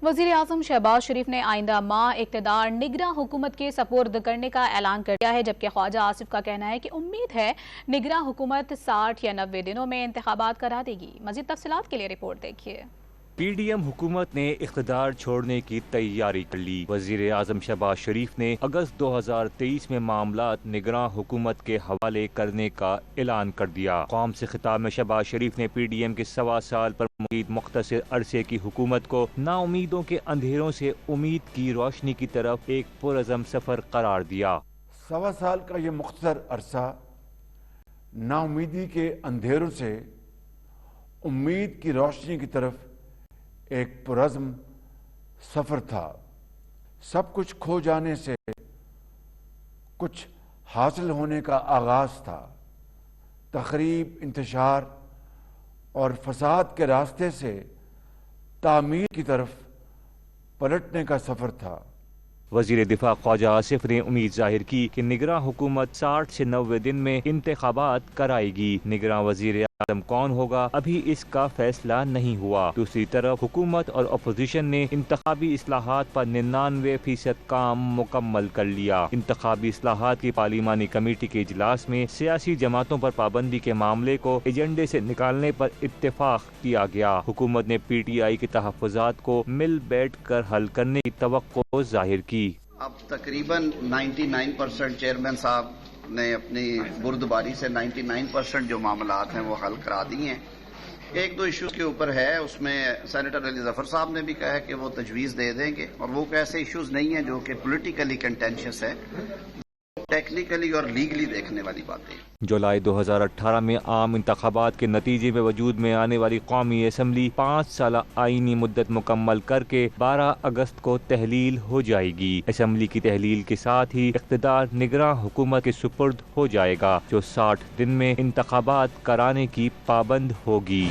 वज़ीर आज़म शहबाज शरीफ ने आइंदा माह इक़्तिदार निगरां हुकूमत के सपुर्द करने का ऐलान कर दिया है, जबकि ख्वाजा आसिफ का कहना है कि उम्मीद है निगरां हुकूमत 60 या 90 दिनों में इंतखाबात करा देगी। मज़ीद तफसीलात के लिए रिपोर्ट देखिए। PDM हुकूमत ने इख्तिदार छोड़ने की तैयारी कर ली। वज़ीर आज़म शहबाज शरीफ ने अगस्त 2023 में मामलात निगरां हुकूमत के हवाले करने का ऐलान कर दिया। कौम से खिताब में शहबाज शरीफ ने PDM के 1.25 साल पर मुक़ीद मुख्तसर अरसे की हुकूमत को नाउमीदों के अंधेरों से उम्मीद की रोशनी की तरफ एक पुरअज़म सफ़र करार दिया। 1.25 साल का ये मुख्तसर अरसा नाउमीदी के अंधेरों से उम्मीद की रोशनी की तरफ एक पुरज़्म सफ़र था। सब कुछ खो जाने से कुछ हासिल होने का आगाज़ था। तख़रीब, इंतशार और फसाद के रास्ते से तामीर की तरफ पलटने का सफ़र था। वज़ीर दिफा ख्वाजा आसिफ ने उम्मीद जाहिर की कि निगरां हुकूमत 60 से 90 दिन में इंतखाबात कराएगी। निगरां वज़ीर आज़म कौन होगा, अभी इसका फैसला नहीं हुआ। दूसरी तरफ हुकूमत और अपोजिशन ने इंतखाबी इस्लाहात पर 99% काम मुकम्मल कर लिया। इंतखाबी इस्लाहात की पार्लिमानी कमेटी के इजलास में सियासी जमातों पर पाबंदी के मामले को एजेंडे से निकालने पर इत्तेफाक किया गया। हुकूमत ने PTI के तहफ़्फ़ुज़ात को मिल बैठ कर हल करने की तवक्को जाहिर की। अब तकरीबन 99% चेयरमैन साहब ने अपनी बुर्दबारी से 99% जो मामलात हैं वो हल करा दिए हैं। एक दो इश्यूज के ऊपर है, उसमें सेनेटर अली जफर साहब ने भी कहा है कि वो तजवीज़ दे देंगे, और वो ऐसे इश्यूज नहीं हैं जो कि पॉलिटिकली कंटेंशियस है, टेक्निकली और लीगली देखने वाली बातें। जुलाई 2018 में आम इंतखाबात के नतीजे में वजूद में आने वाली कौमी असम्बली 5 साल आईनी मुद्दत मुकम्मल करके 12 अगस्त को तहलील हो जाएगी। असम्बली की तहलील के साथ ही इख्तिदार निगरां हुकूमत के सुपुर्द हो जाएगा, जो 60 दिन में इंतखाबात कराने की पाबंद होगी।